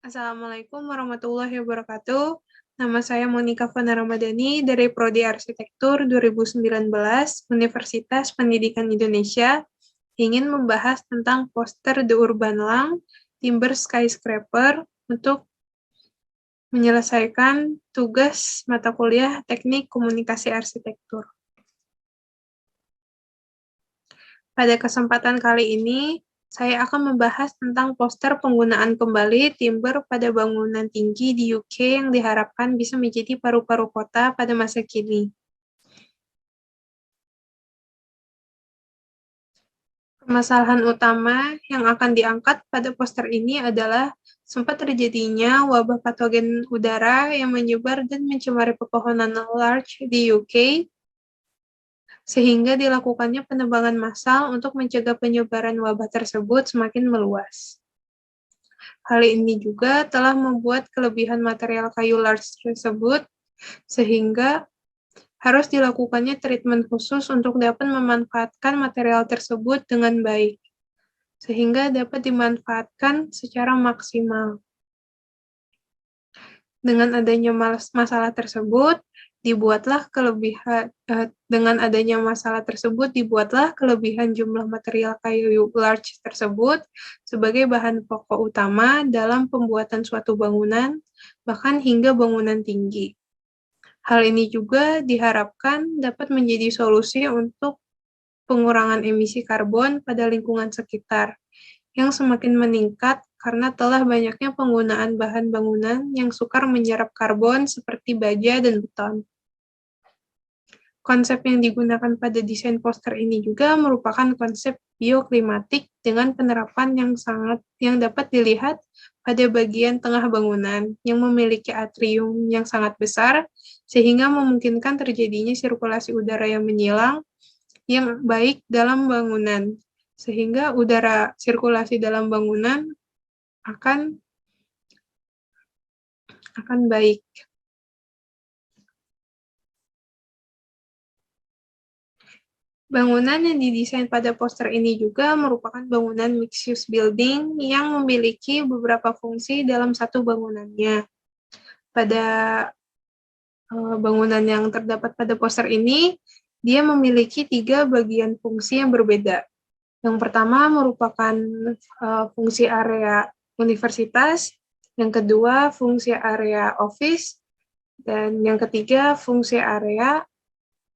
Assalamualaikum warahmatullahi wabarakatuh. Nama saya Monika Fana Ramadhani dari Prodi Arsitektur 2019, Universitas Pendidikan Indonesia, ingin membahas tentang poster The Urban Lang, Timber Skyscraper untuk menyelesaikan tugas mata kuliah Teknik Komunikasi Arsitektur. Pada kesempatan kali ini, saya akan membahas tentang poster penggunaan kembali timber pada bangunan tinggi di UK yang diharapkan bisa menjadi paru-paru kota pada masa kini. Permasalahan utama yang akan diangkat pada poster ini adalah sempat terjadinya wabah patogen udara yang menyebar dan mencemari pepohonan larch di UK, sehingga dilakukannya penebangan massal untuk mencegah penyebaran wabah tersebut semakin meluas. Hal ini juga telah membuat kelebihan material kayu larch tersebut, sehingga harus dilakukannya treatment khusus untuk dapat memanfaatkan material tersebut dengan baik, sehingga dapat dimanfaatkan secara maksimal. Dengan adanya masalah tersebut, dibuatlah kelebihan jumlah material kayu larch tersebut sebagai bahan pokok utama dalam pembuatan suatu bangunan, bahkan hingga bangunan tinggi. Hal ini juga diharapkan dapat menjadi solusi untuk pengurangan emisi karbon pada lingkungan sekitar, yang semakin meningkat karena telah banyaknya penggunaan bahan bangunan yang sukar menyerap karbon seperti baja dan beton. Konsep yang digunakan pada desain poster ini juga merupakan konsep bioklimatik dengan penerapan yang dapat dilihat pada bagian tengah bangunan yang memiliki atrium yang sangat besar, sehingga memungkinkan terjadinya sirkulasi udara yang menyilang yang baik dalam bangunan, sehingga udara sirkulasi dalam bangunan akan baik. Bangunan yang didesain pada poster ini juga merupakan bangunan mixed-use building yang memiliki beberapa fungsi dalam satu bangunannya. Pada bangunan yang terdapat pada poster ini, dia memiliki 3 bagian fungsi yang berbeda. Yang pertama merupakan fungsi area universitas, yang kedua fungsi area office, dan yang ketiga fungsi area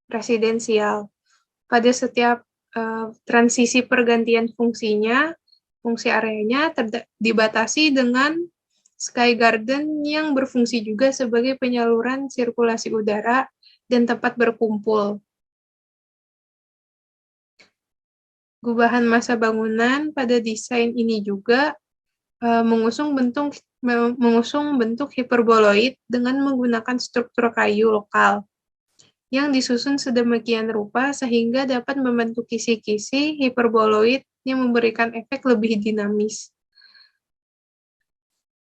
residensial. Pada setiap transisi pergantian fungsinya, fungsi areanya dibatasi dengan sky garden yang berfungsi juga sebagai penyaluran sirkulasi udara dan tempat berkumpul. Gubahan massa bangunan pada desain ini juga mengusung bentuk hiperboloid dengan menggunakan struktur kayu lokal yang disusun sedemikian rupa sehingga dapat membentuk kisi-kisi hiperboloid yang memberikan efek lebih dinamis.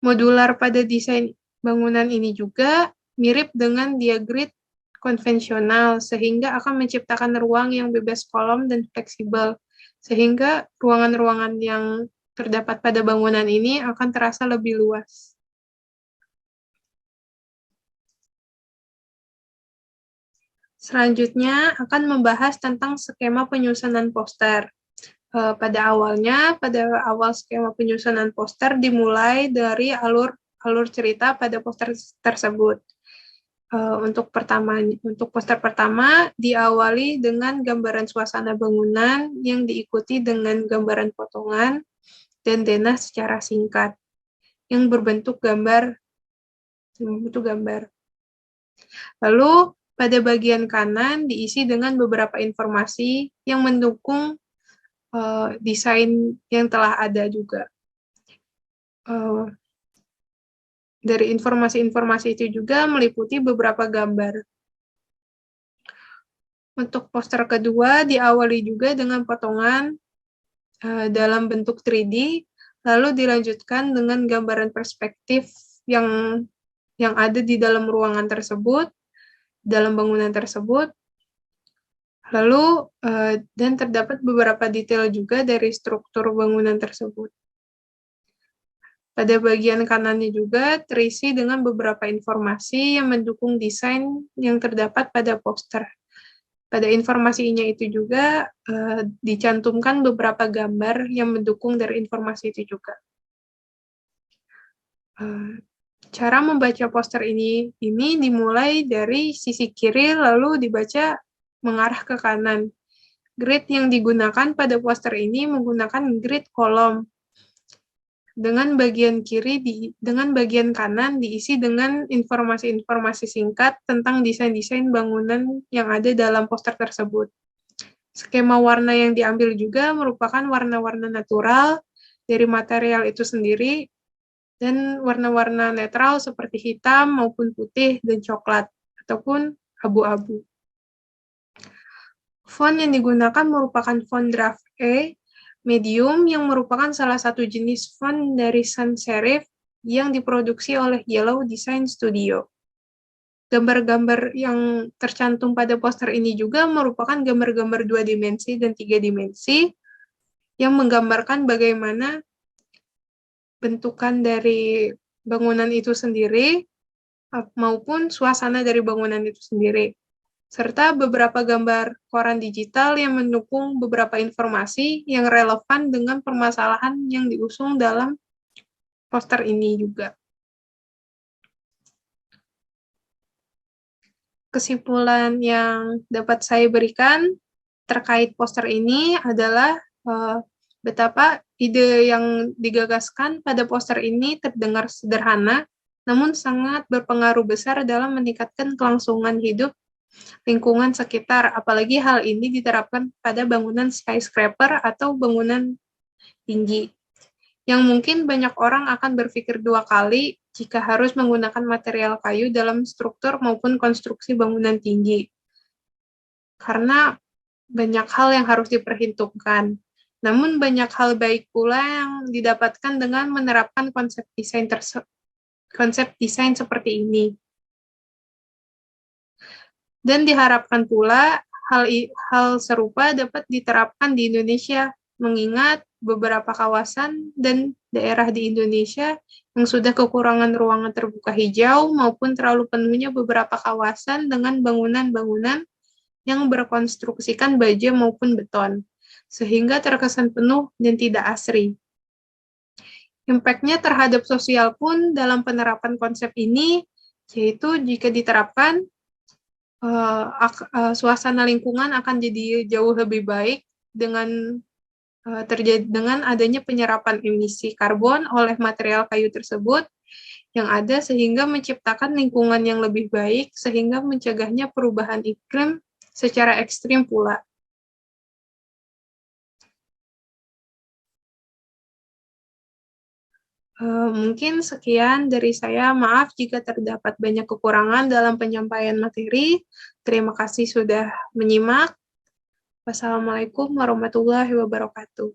Modular pada desain bangunan ini juga mirip dengan diagrid konvensional, sehingga akan menciptakan ruang yang bebas kolom dan fleksibel, sehingga ruangan-ruangan yang terdapat pada bangunan ini akan terasa lebih luas. Selanjutnya akan membahas tentang skema penyusunan poster. Pada awal skema penyusunan poster dimulai dari alur cerita pada poster tersebut. Untuk poster pertama diawali dengan gambaran suasana bangunan yang diikuti dengan gambaran potongan dan denah secara singkat yang berbentuk gambar. Lalu pada bagian kanan diisi dengan beberapa informasi yang mendukung desain yang telah ada juga. Dari informasi-informasi itu juga meliputi beberapa gambar. Untuk poster kedua diawali juga dengan potongan dalam bentuk 3D, lalu dilanjutkan dengan gambaran perspektif yang ada di dalam ruangan tersebut, dalam bangunan tersebut. Lalu dan terdapat beberapa detail juga dari struktur bangunan tersebut. Pada bagian kanannya juga terisi dengan beberapa informasi yang mendukung desain yang terdapat pada poster. Pada informasinya itu juga dicantumkan beberapa gambar yang mendukung dari informasi itu juga. Cara membaca poster ini dimulai dari sisi kiri lalu dibaca mengarah ke kanan. Grid yang digunakan pada poster ini menggunakan grid kolom. Dengan bagian kanan diisi dengan informasi-informasi singkat tentang desain-desain bangunan yang ada dalam poster tersebut. Skema warna yang diambil juga merupakan warna-warna natural dari material itu sendiri dan warna-warna netral seperti hitam maupun putih dan coklat ataupun abu-abu. Font yang digunakan merupakan font Draft E medium yang merupakan salah satu jenis font dari sans serif yang diproduksi oleh Yellow Design Studio. Gambar-gambar yang tercantum pada poster ini juga merupakan gambar-gambar 2 dimensi dan 3 dimensi yang menggambarkan bagaimana bentukan dari bangunan itu sendiri maupun suasana dari bangunan itu sendiri, serta beberapa gambar koran digital yang mendukung beberapa informasi yang relevan dengan permasalahan yang diusung dalam poster ini juga. Kesimpulan yang dapat saya berikan terkait poster ini adalah betapa ide yang digagaskan pada poster ini terdengar sederhana, namun sangat berpengaruh besar dalam meningkatkan kelangsungan hidup lingkungan sekitar, apalagi hal ini diterapkan pada bangunan skyscraper atau bangunan tinggi, yang mungkin banyak orang akan berpikir 2 kali jika harus menggunakan material kayu dalam struktur maupun konstruksi bangunan tinggi. Karena banyak hal yang harus diperhitungkan. Namun banyak hal baik pula yang didapatkan dengan menerapkan konsep desain seperti ini. Dan diharapkan pula hal serupa dapat diterapkan di Indonesia, mengingat beberapa kawasan dan daerah di Indonesia yang sudah kekurangan ruangan terbuka hijau maupun terlalu penuhnya beberapa kawasan dengan bangunan-bangunan yang berkonstruksikan baja maupun beton, sehingga terkesan penuh dan tidak asri. Impact-nya terhadap sosial pun dalam penerapan konsep ini, yaitu jika diterapkan, suasana lingkungan akan jadi jauh lebih baik dengan adanya penyerapan emisi karbon oleh material kayu tersebut yang ada sehingga menciptakan lingkungan yang lebih baik sehingga mencegahnya perubahan iklim secara ekstrim pula. Mungkin sekian dari saya. Maaf jika terdapat banyak kekurangan dalam penyampaian materi. Terima kasih sudah menyimak. Wassalamualaikum warahmatullahi wabarakatuh.